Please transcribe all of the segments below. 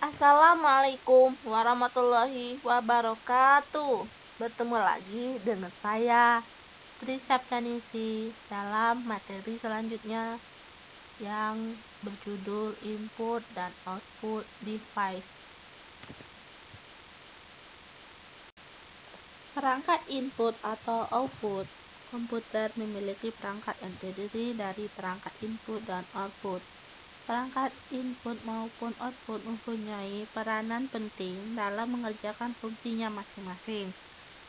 Assalamualaikum warahmatullahi wabarakatuh. Bertemu lagi dengan saya, Tri Saptanisi, dalam materi selanjutnya yang berjudul Input dan Output Device. Perangkat input atau output. Komputer memiliki perangkat yang terdiri dari perangkat input dan output. Perangkat input maupun output mempunyai peranan penting dalam mengerjakan fungsinya masing-masing.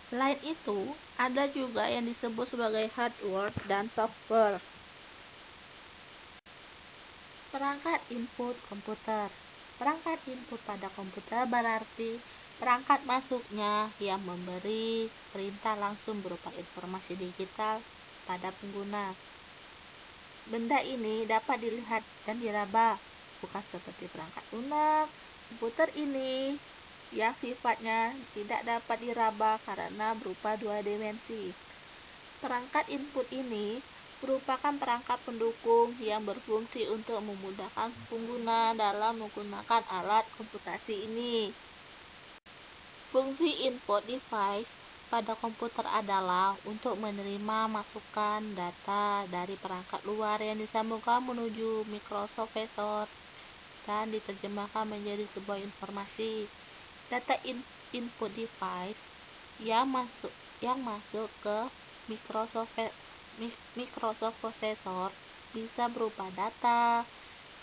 Selain itu, ada juga yang disebut sebagai hardware dan software. Perangkat input komputer. Perangkat input pada komputer berarti perangkat masuknya yang memberi perintah langsung berupa informasi digital pada pengguna. Benda ini dapat dilihat dan diraba, bukan seperti perangkat lunak. Komputer ini yang sifatnya tidak dapat diraba karena berupa dua dimensi. Perangkat input ini merupakan perangkat pendukung yang berfungsi untuk memudahkan pengguna dalam menggunakan alat komputasi ini. Fungsi input device pada komputer adalah untuk menerima masukan data dari perangkat luar yang disambungkan menuju mikroprosesor dan diterjemahkan menjadi sebuah informasi. Data input device yang masuk ke mikroprosesor bisa berupa data,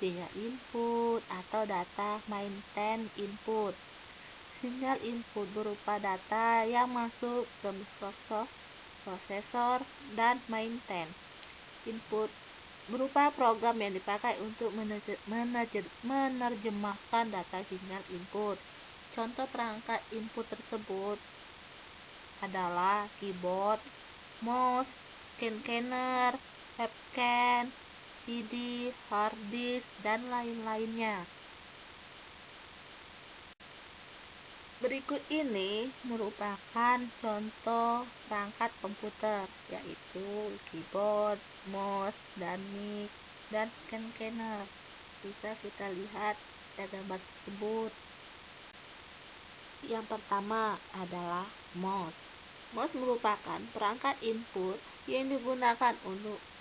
sinyal input, atau data maintain input. Sinyal input berupa data yang masuk ke mikroprosesor dan maintain input berupa program yang dipakai untuk menerjemahkan data sinyal input. Contoh perangkat input tersebut adalah keyboard, mouse, scanner, webcam, CD, hard disk, dan lain-lainnya. Berikut ini merupakan contoh perangkat komputer, yaitu keyboard, mouse, dan mic, dan scanner. Bisa kita lihat pada gambar tersebut. Yang pertama adalah mouse. Mouse merupakan perangkat input yang digunakan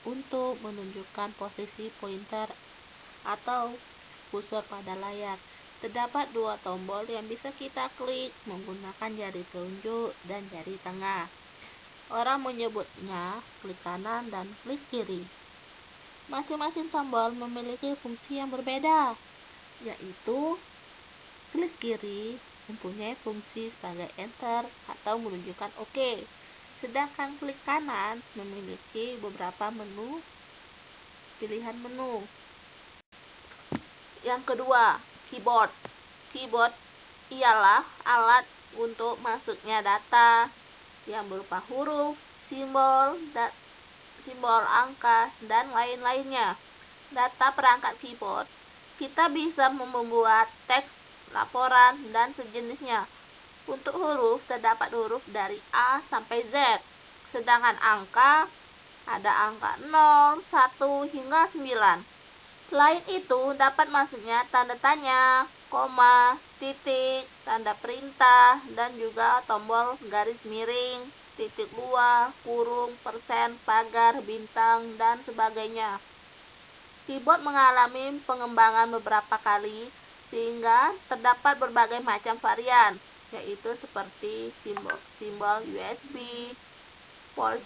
untuk menunjukkan posisi pointer atau kursor pada layar. Terdapat dua tombol yang bisa kita klik menggunakan jari telunjuk dan jari tengah. Orang menyebutnya klik kanan dan klik kiri. Masing-masing tombol memiliki fungsi yang berbeda, yaitu klik kiri mempunyai fungsi sebagai enter atau menunjukkan OK. Sedangkan klik kanan memiliki beberapa pilihan menu. Yang kedua, keyboard. Keyboard ialah alat untuk masuknya data yang berupa huruf, simbol, angka, dan lain-lainnya. Data perangkat keyboard, kita bisa membuat teks, laporan, dan sejenisnya. Untuk huruf, terdapat huruf dari A sampai Z. Sedangkan angka, ada angka 0, 1, hingga 9. Selain itu, dapat masuknya tanda tanya, koma, titik, tanda perintah, dan juga tombol garis miring, titik 2, kurung, persen, pagar, bintang, dan sebagainya. Keyboard mengalami pengembangan beberapa kali sehingga terdapat berbagai macam varian, yaitu seperti simbol USB, port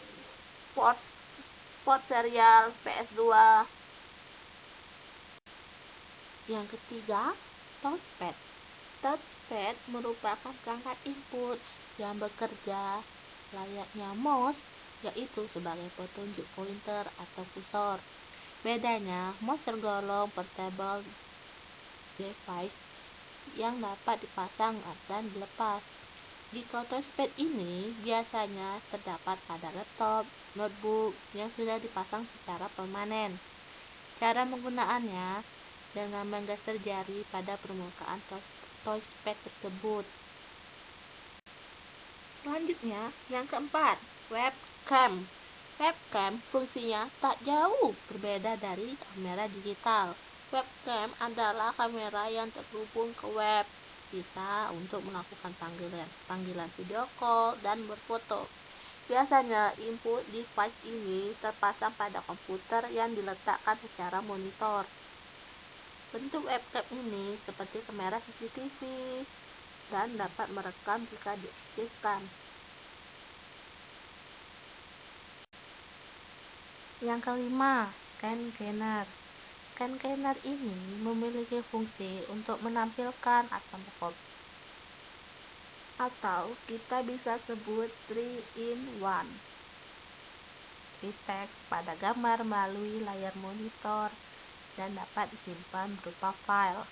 serial, PS2. Yang ketiga, touchpad. Touchpad merupakan perangkat input yang bekerja layaknya mouse, yaitu sebagai petunjuk pointer atau kursor. Bedanya, mouse tergolong portable device yang dapat dipasang dan dilepas. Jika touchpad ini biasanya terdapat pada laptop, notebook yang sudah dipasang secara permanen. Cara penggunaannya dengan menggeser jari pada permukaan touchpad tersebut. Selanjutnya, yang keempat, webcam. Webcam fungsinya tak jauh berbeda dari kamera digital. Webcam adalah kamera yang terhubung ke web, bisa untuk melakukan panggilan video call dan berfoto. Biasanya input device ini terpasang pada komputer yang diletakkan secara monitor. Bentuk webcam ini seperti kamera CCTV dan dapat merekam jika diaktifkan. Yang kelima, scan scanner. Scan scanner ini memiliki fungsi untuk menampilkan atau kita bisa sebut 3 in 1 teks pada gambar melalui layar monitor dan dapat disimpan berupa file.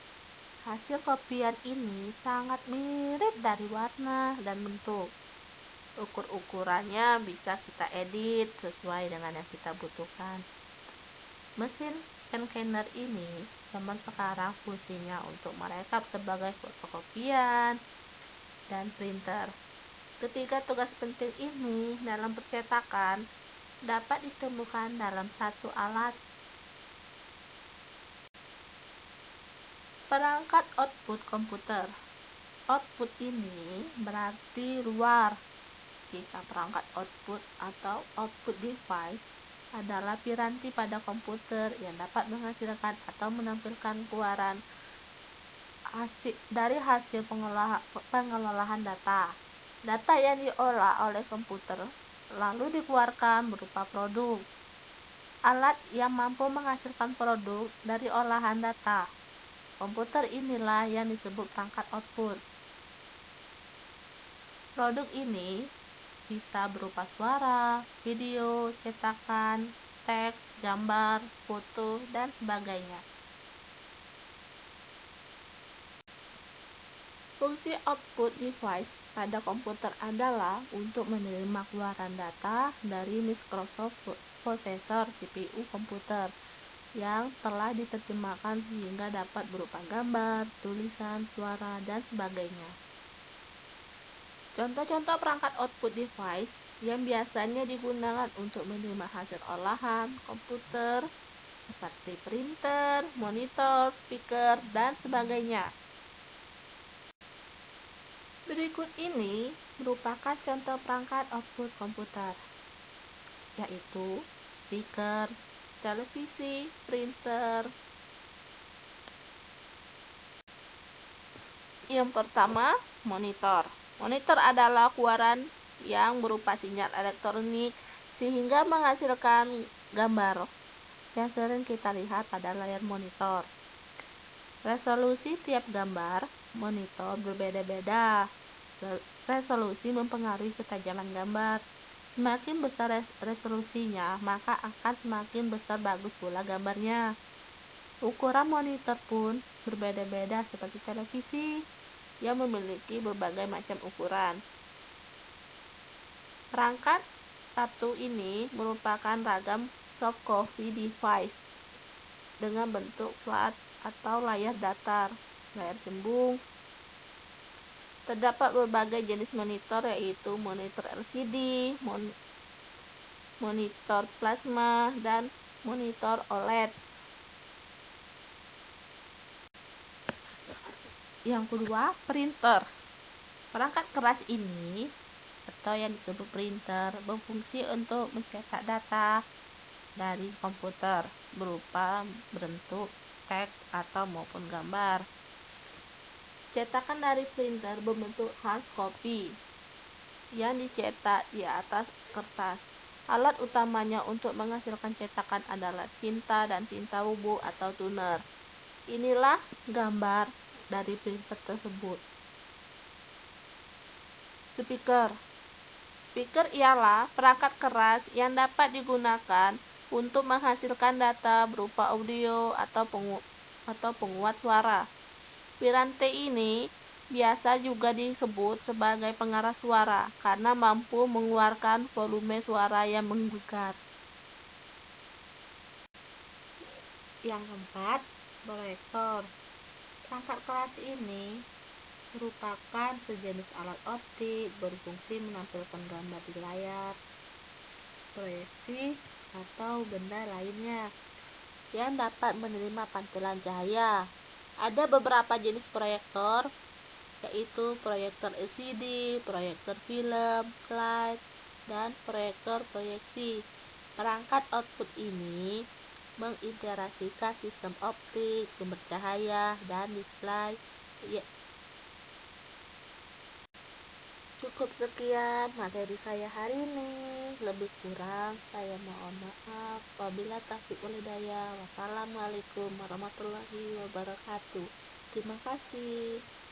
Hasil kopian ini sangat mirip dari warna dan bentuk. Ukurannya bisa kita edit sesuai dengan yang kita butuhkan. Mesin scanner ini zaman sekarang fungsinya untuk merekap sebagai fotokopian dan printer. Ketiga tugas penting ini dalam percetakan dapat ditemukan dalam satu alat. Perangkat output komputer. Output ini berarti luar. Jika perangkat output atau output device adalah piranti pada komputer yang dapat menghasilkan atau menampilkan keluaran dari hasil pengelolaan data. Data yang diolah oleh komputer lalu dikeluarkan berupa produk. Alat yang mampu menghasilkan produk dari olahan data komputer inilah yang disebut perangkat output. Produk ini bisa berupa suara, video, cetakan, teks, gambar, foto, dan sebagainya. Fungsi output device pada komputer adalah untuk menerima keluaran data dari mikroprosesor CPU komputer yang telah diterjemahkan sehingga dapat berupa gambar, tulisan, suara, dan sebagainya. Contoh-contoh perangkat output device yang biasanya digunakan untuk menerima hasil olahan komputer seperti printer, monitor, speaker, dan sebagainya. Berikut ini merupakan contoh perangkat output komputer, yaitu speaker, televisi, printer. Yang pertama, monitor. Monitor adalah keluaran yang berupa sinyal elektronik sehingga menghasilkan gambar yang sering kita lihat pada layar monitor. Resolusi tiap gambar monitor berbeda-beda. Resolusi mempengaruhi ketajaman gambar. Semakin besar resolusinya, maka akan semakin besar bagus pula gambarnya. Ukuran monitor pun berbeda-beda seperti televisi yang memiliki berbagai macam ukuran. Perangkat satu ini merupakan ragam soft copy device dengan bentuk flat atau layar datar, layar cembung. Terdapat berbagai jenis monitor yaitu monitor LCD, monitor plasma, dan monitor OLED. Yang kedua, printer. Perangkat keras ini atau yang disebut printer berfungsi untuk mencetak data dari komputer berupa bentuk teks atau maupun gambar. Cetakan dari printer berbentuk hard copy yang dicetak di atas kertas. Alat utamanya untuk menghasilkan cetakan adalah tinta dan tinta bubuk atau toner. Inilah gambar dari printer tersebut. Speaker. Speaker ialah perangkat keras yang dapat digunakan untuk menghasilkan data berupa audio atau penguat suara. Piranti ini biasa juga disebut sebagai pengarah suara karena mampu mengeluarkan volume suara yang menggugah. Yang keempat, proyektor. Perangkat keras ini merupakan sejenis alat optik berfungsi menampilkan gambar di layar, proyeksi, atau benda lainnya yang dapat menerima pantulan cahaya. Ada beberapa jenis proyektor, yaitu proyektor LCD, proyektor film, slide, dan proyektor proyeksi. Perangkat output ini mengintegrasikan sistem optik, sumber cahaya, dan display. Cukup sekian materi saya hari ini. Lebih kurang saya mohon maaf. Wabillahi taufiq wal hidayah. Wassalamualaikum warahmatullahi wabarakatuh. Terima kasih.